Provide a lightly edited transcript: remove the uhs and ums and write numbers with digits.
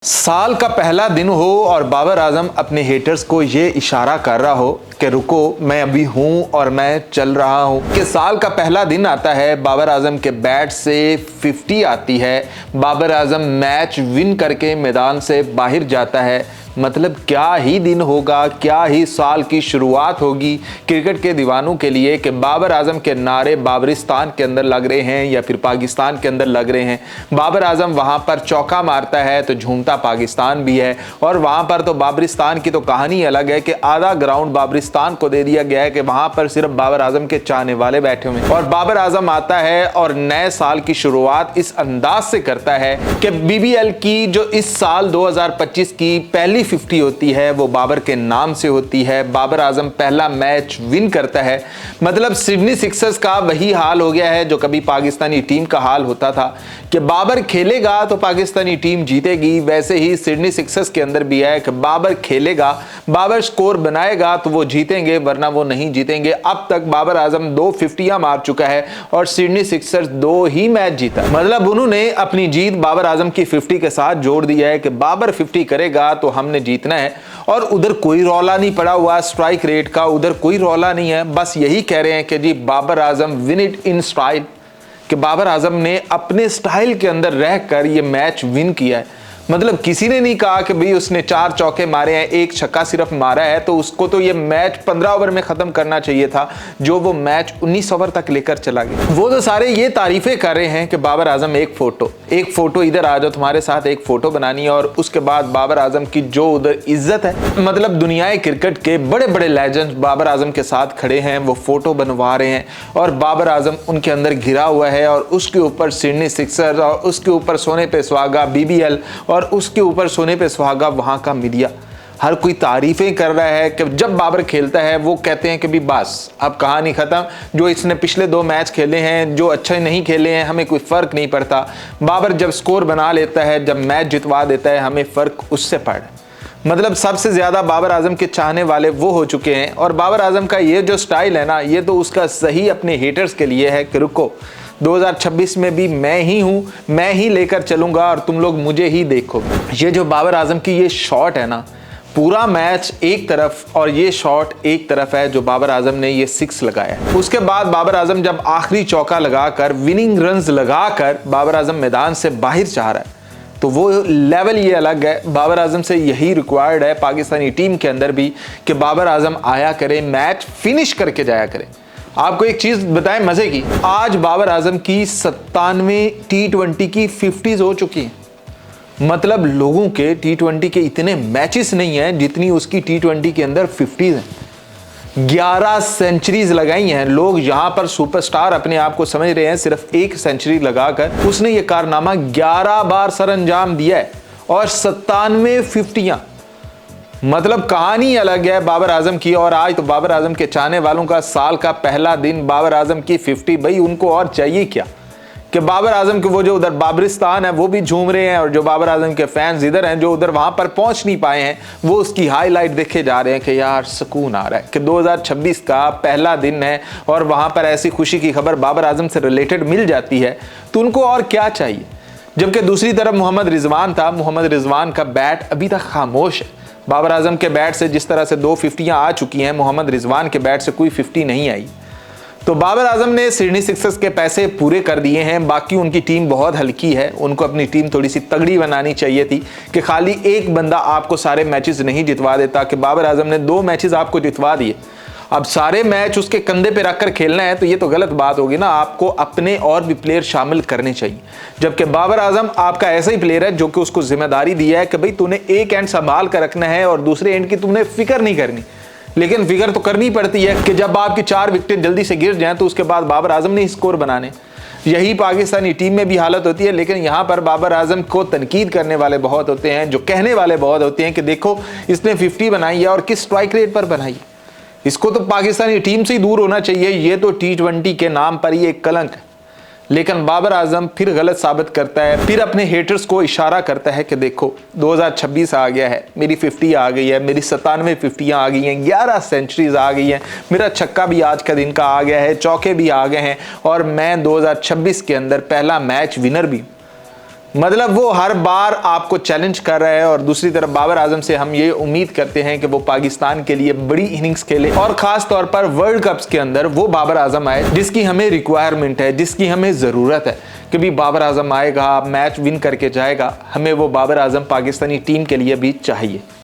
साल का पहला दिन हो और बाबर आजम अपने हेटर्स को ये इशारा कर रहा हो कि रुको मैं अभी हूं और मैं चल रहा हूं। कि साल का पहला दिन आता है, बाबर आजम के बैट से 50 आती है, बाबर आजम मैच विन करके मैदान से बाहर जाता है। मतलब क्या ही दिन होगा, क्या ही साल की शुरुआत होगी क्रिकेट के दीवानों के लिए कि बाबर आजम के नारे बाबरिस्तान के अंदर लग रहे हैं या फिर पाकिस्तान के अंदर लग रहे हैं। बाबर आजम वहां पर चौका मारता है तो झूमता पाकिस्तान भी है, और वहां पर तो बाबरिस्तान की तो कहानी अलग है कि आधा ग्राउंड बाबरिस्तान को दे दिया गया है कि वहां पर सिर्फ बाबर आजम के चाहने वाले बैठे हुए हैं। और बाबर आजम आता है और नए साल की शुरुआत इस अंदाज से करता है कि बीबीएल की जो इस साल 2025 की पहली 50 होती है वो बाबर के नाम से होती है। बाबर आजम पहला मैच विन करता है। मतलब सिडनी सिक्सर्स का वही हाल हो गया है जो कभी पाकिस्तानी टीम का हाल होता था कि बाबर खेलेगा तो पाकिस्तानी टीम जीतेगी। वैसे ही सिडनी सिक्सर्स के अंदर भी है कि बाबर खेलेगा, बाबर स्कोर बनाएगा तो वो जीतेंगे वरना वो नहीं जीतेंगे। अब तक बाबर आजम 2 50 मार चुका है और सिडनी सिक्सर्स 2 ही मैच जीता। मतलब उन्होंने अपनी जीत बाबर आजम की 50 के साथ जोड़ दिया है कि बाबर 50 करेगा तो हमने जीतना है। और उधर कोई रौला नहीं पड़ा हुआ स्ट्राइक रेट का, उधर कोई रौला नहीं है। बस यही कह रहे हैं कि जी Babar Azam win it in style, कि बाबर आजम ने अपने स्टाइल के अंदर रहकर ये मैच विन किया है। मतलब किसी ने नहीं कहा कि भाई उसने 4 चौके मारे हैं, 1 छक्का सिर्फ मारा है तो उसको तो ये मैच 15 ओवर में खत्म करना चाहिए था, जो वो मैच 19 ओवर तक लेकर चला गया। वो तो सारे ये तारीफें कर रहे हैं कि बाबर आजम एक फोटो इधर आ जाओ, तुम्हारे साथ एक फोटो बनानी है। और उसके बाद बाबर आजम की जो उधर इज्जत है, मतलब दुनियाई क्रिकेट के बड़े बड़े लेजेंड बाबर आजम के साथ खड़े हैं, वो फोटो बनवा रहे हैं और बाबर आजम उनके अंदर घिरा हुआ है। और उसके ऊपर सिडनी सिक्सर्स और उसके ऊपर सोने पे सुहागा बीबीएल और उसके ऊपर सोने पे सुहागा वहां का मीडिया। हर कोई तारीफें कर रहा है कि जब बाबर खेलता है वो कहते हैं कि भी बस अब कहानी खत्म, जो इसने पिछले 2 मैच खेले हैं जो अच्छे नहीं खेले हैं हमें कोई फर्क नहीं पड़ता। बाबर जब स्कोर बना लेता है, जब मैच जितवा देता है, हमें फर्क उससे पड़। मतलब सबसे ज्यादा बाबर आजम के चाहने वाले वो हो चुके हैं। और बाबर आजम का ये जो स्टाइल है ना, ये तो उसका सही अपने हेटर्स के लिए है कि रुको 2026 में भी मैं ही हूं, मैं ही लेकर चलूंगा और तुम लोग मुझे ही देखोगे। ये जो बाबर आजम की ये शॉट है ना, पूरा मैच एक तरफ और ये शॉट एक तरफ है जो बाबर आजम ने ये 6 लगाया है। उसके बाद बाबर आजम जब आखिरी चौका लगाकर विनिंग रन्स लगाकर बाबर आजम मैदान से बाहर चाह रहा है तो वो लेवल ये अलग है। बाबर आजम से यही रिक्वायर्ड है पाकिस्तानी टीम के अंदर भी कि बाबर आजम आया करे, मैच फिनिश करके जाया करे। आपको एक चीज बताएं मजे की, आज बाबर आजम की 97 T20 की 50s हो चुकी हैं। मतलब लोगों के T20 के इतने मैचेस नहीं हैं जितनी उसकी T20 के अंदर 50s हैं। 11 सेंचुरीज लगाई हैं। लोग यहां पर सुपरस्टार अपने आप को समझ रहे हैं, सिर्फ 1 सेंचुरी लगाकर उसने ये कारनामा 11 बार सर अंजाम दिया है और 97 50। मतलब कहानी अलग है बाबर आजम की। और आज तो बाबर आजम के चाहने वालों का साल का पहला दिन, बाबर आजम की 50। भाई उनको और चाहिए क्या कि बाबर आजम के वो जो उधर बाबरिस्तान है वो भी झूम रहे हैं और जो बाबर आजम के फैंस इधर हैं जो उधर वहां पर पहुंच नहीं पाए हैं वो उसकी हाईलाइट देखे जा रहे हैं कि यार सुकून आ रहा है कि 2026 का पहला दिन है और वहां पर ऐसी खुशी की खबर बाबर आजम से रिलेटेड मिल जाती है तो उनको और क्या चाहिए। जबकि दूसरी तरफ मोहम्मद रिजवान था, मोहम्मद रिजवान का बैट अभी तक खामोश है। बाबर आजम के बैट से जिस तरह से 2 50 आ चुकी हैं, मोहम्मद रिजवान के बैट से कोई 50 नहीं आई। तो बाबर आजम ने सिडनी सिक्सर्स के पैसे पूरे कर दिए हैं। बाकी उनकी टीम बहुत हल्की है, उनको अपनी टीम थोड़ी सी तगड़ी बनानी चाहिए थी कि खाली एक बंदा आपको सारे मैचेस नहीं जितवा देता। कि बाबर आजम ने 2 मैचेस आपको जितवा दिए, अब सारे मैच उसके कंधे पे रखकर खेलना है तो ये तो गलत बात होगी ना। आपको अपने और भी प्लेयर शामिल करने चाहिए। जबकि बाबर आजम आपका ऐसा ही प्लेयर है जो कि उसको जिम्मेदारी दी है कि भाई तूने एक एंड संभाल कर रखना है और दूसरे एंड की तुमने फिक्र नहीं करनी। लेकिन फिक्र तो करनी पड़ती है कि जब आपकी 4 विकेट जल्दी से गिर जाएं तो उसके बाद बाबर आजम ने स्कोर बनाने। यही पाकिस्तानी टीम में भी हालत होती है। लेकिन यहां पर बाबर आजम को तनकीद करने वाले बहुत होते हैं, जो कहने वाले बहुत होते हैं कि देखो इसने 50 बनाई है और किस स्ट्राइक रेट पर बनाई है, इसको तो पाकिस्तानी टीम से ही दूर होना चाहिए, ये तो T20 के नाम पर ही एक कलंक है। लेकिन बाबर आजम फिर गलत साबित करता है, फिर अपने हेटर्स को इशारा करता है कि देखो 2026 आ गया है, मेरी 50 आ गई है, मेरी 97 50 आ गई हैं, 11 सेंचुरीज आ गई हैं, मेरा छक्का भी आज का दिन का आ गया है, चौके भी आ गए हैं और मैं 2026 के अंदर पहला मैच विनर भी। मतलब वो हर बार आपको चैलेंज कर रहा है और दूसरी तरफ बाबर आजम से हम ये उम्मीद करते हैं कि वो पाकिस्तान के लिए बड़ी इनिंग्स खेले और खास तौर पर वर्ल्ड कप्स के अंदर वो बाबर आजम आए जिसकी हमें रिक्वायरमेंट है, जिसकी हमें ज़रूरत है कि भी बाबर आजम आएगा, मैच विन करके जाएगा। हमें वो बाबर आजम पाकिस्तानी टीम के लिए भी चाहिए।